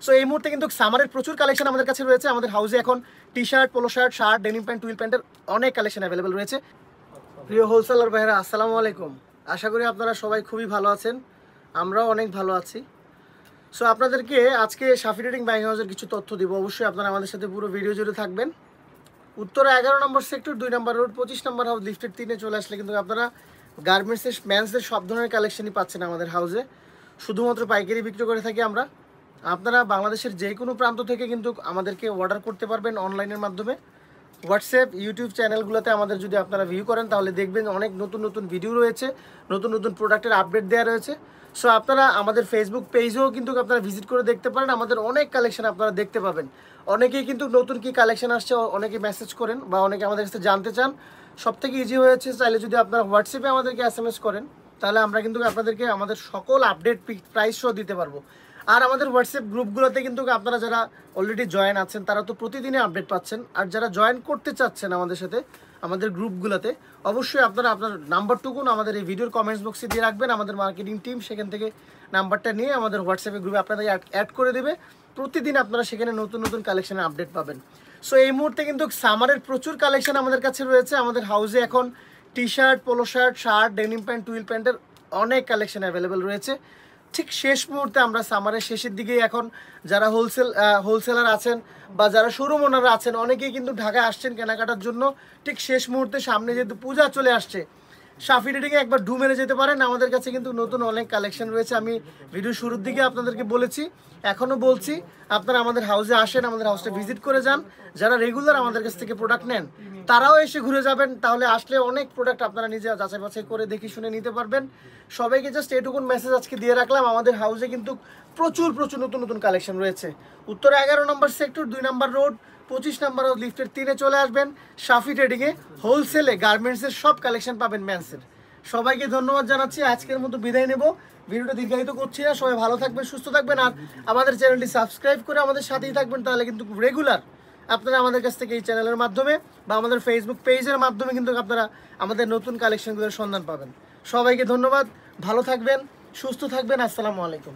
So এই মুহূর্তে কিন্তু সামারের প্রচুর কালেকশন আমাদের কাছে রয়েছে। আমাদের হাউসে এখন T shirt, polo shirt, shirt, denim pant, twill প্যান্টের অনেক কালেকশন অ্যাভেলেবেল রয়েছে। প্রিয় হোলসেলার ভাইরা, আসসালামু আলাইকুম। আশা করি আপনারা সবাই খুবই ভালো আছেন, আমরাও অনেক ভালো আছি। সো আপনাদেরকে আজকে শাফি ট্রেডিং বাইং হাউসের কিছু তথ্য দিব। অবশ্যই আপনারা আমাদের সাথে পুরো ভিডিও জুড়ে থাকবেন। উত্তরা 11 নম্বর সেক্টর, 2 নম্বর রোড, 25 নম্বর হাউস, লিফটেড 3-এ চলে আসলে কিন্তু আপনারা গার্মেন্টসের, মেন্সদের সব ধরনের কালেকশনই পাচ্ছেন আমাদের হাউসে। শুধুমাত্র পাইকারি বিক্রি করে থাকি আমরা। আপনারা বাংলাদেশের যে কোনো প্রান্ত থেকে কিন্তু আমাদেরকে অর্ডার করতে পারবেন অনলাইনের মাধ্যমে। হোয়াটসঅ্যাপ, ইউটিউব চ্যানেলগুলোতে আমাদের যদি আপনারা ভিউ করেন তাহলে দেখবেন অনেক নতুন নতুন ভিডিও রয়েছে, নতুন নতুন প্রোডাক্টের আপডেট দেওয়া রয়েছে। সো আপনারা আমাদের ফেসবুক পেজেও কিন্তু আপনারা ভিজিট করে দেখতে পারেন, আমাদের অনেক কালেকশন আপনারা দেখতে পাবেন। অনেকেই কিন্তু নতুন কি কালেকশন আসছে অনেকে মেসেজ করেন বা অনেকে আমাদের কাছে জানতে চান। সব থেকে ইজি হয়েছে, চাইলে যদি আপনারা হোয়াটসঅ্যাপে আমাদেরকে SMS করেন তাহলে আমরা কিন্তু আপনাদেরকে আমাদের সকল আপডেট প্রাইস সহ দিতে পারবো। আর আমাদের হোয়াটসঅ্যাপ গ্রুপগুলোতে কিন্তু আপনারা যারা অলরেডি জয়েন আছেন তারা তো প্রতিদিনই আপডেট পাচ্ছেন। আর যারা জয়েন করতে চাচ্ছেন আমাদের সাথে আমাদের গ্রুপগুলোতে, অবশ্যই আপনারা আপনার নাম্বারটুকুন আমাদের এই ভিডিওর কমেন্টস বক্সে দিয়ে রাখবেন। আমাদের মার্কেটিং টিম সেখান থেকে নাম্বারটা নিয়ে আমাদের হোয়াটসঅ্যাপে গ্রুপে আপনাদের অ্যাড করে দেবে। প্রতিদিন আপনারা সেখানে নতুন নতুন কালেকশনের আপডেট পাবেন। সো এই মুহূর্তে কিন্তু সামারের প্রচুর কালেকশন আমাদের কাছে রয়েছে। আমাদের হাউসে এখন T shirt, polo shirt, shirt, denim pant, twill প্যান্টের অনেক কালেকশন অ্যাভেলেবেল রয়েছে। ঠিক শেষ মুহূর্তে আমরা সামারের শেষের দিকেই এখন যারা হোলসেলার আছেন বা যারা শোরুম ওনারা আছেন অনেকেই কিন্তু ঢাকায় আসছেন কেনাকাটার জন্য। ঠিক শেষ মুহূর্তে সামনে যেহেতু পূজা চলে আসছে, শাফি ট্রেডিংয়ে একবার ঢু মেরে যেতে পারেন। আমাদের কাছে কিন্তু নতুন অনেক কালেকশন রয়েছে। আমি ভিডিও শুরুর দিকে আপনাদেরকে বলেছি, এখনও বলছি, আপনারা আমাদের হাউসে আসেন, আমাদের হাউসটা ভিজিট করে যান। যারা রেগুলার আমাদের কাছ থেকে প্রোডাক্ট নেন তারাও এসে ঘুরে যাবেন। তাহলে আসলে অনেক প্রোডাক্ট আপনারা নিজে যাচাই বাছাই করে দেখে শুনে নিতে পারবেন। সবাইকে জাস্ট এটুকুন মেসেজ আজকে দিয়ে রাখলাম, আমাদের হাউসে কিন্তু প্রচুর প্রচুর নতুন নতুন কালেকশন রয়েছে। উত্তরা 11 নম্বর সেক্টর, 2 নম্বর রোড, 25 নম্বর হাউস, লিফটেড 3-এ চলে আসবেন। শাফি ট্রেডিংয়ে হোলসেলে গার্মেন্টসের সব কালেকশন পাবেন মেন্সের। সবাইকে ধন্যবাদ জানাচ্ছি। আজকের মতো বিদায় নেব, ভিডিওটা দীর্ঘায়িত করছি না। সবাই ভালো থাকবেন, সুস্থ থাকবেন। আর আমাদের চ্যানেলটি সাবস্ক্রাইব করে আমাদের সাথেই থাকবেন, তাহলে কিন্তু রেগুলার আপনারা আমাদের কাছ থেকে এই চ্যানেলের মাধ্যমে বা আমাদের ফেসবুক পেজের মাধ্যমে কিন্তু আপনারা আমাদের নতুন কালেকশনগুলোর সন্ধান পাবেন। সবাইকে ধন্যবাদ, ভালো থাকবেন, সুস্থ থাকবেন। আসসালামু আলাইকুম।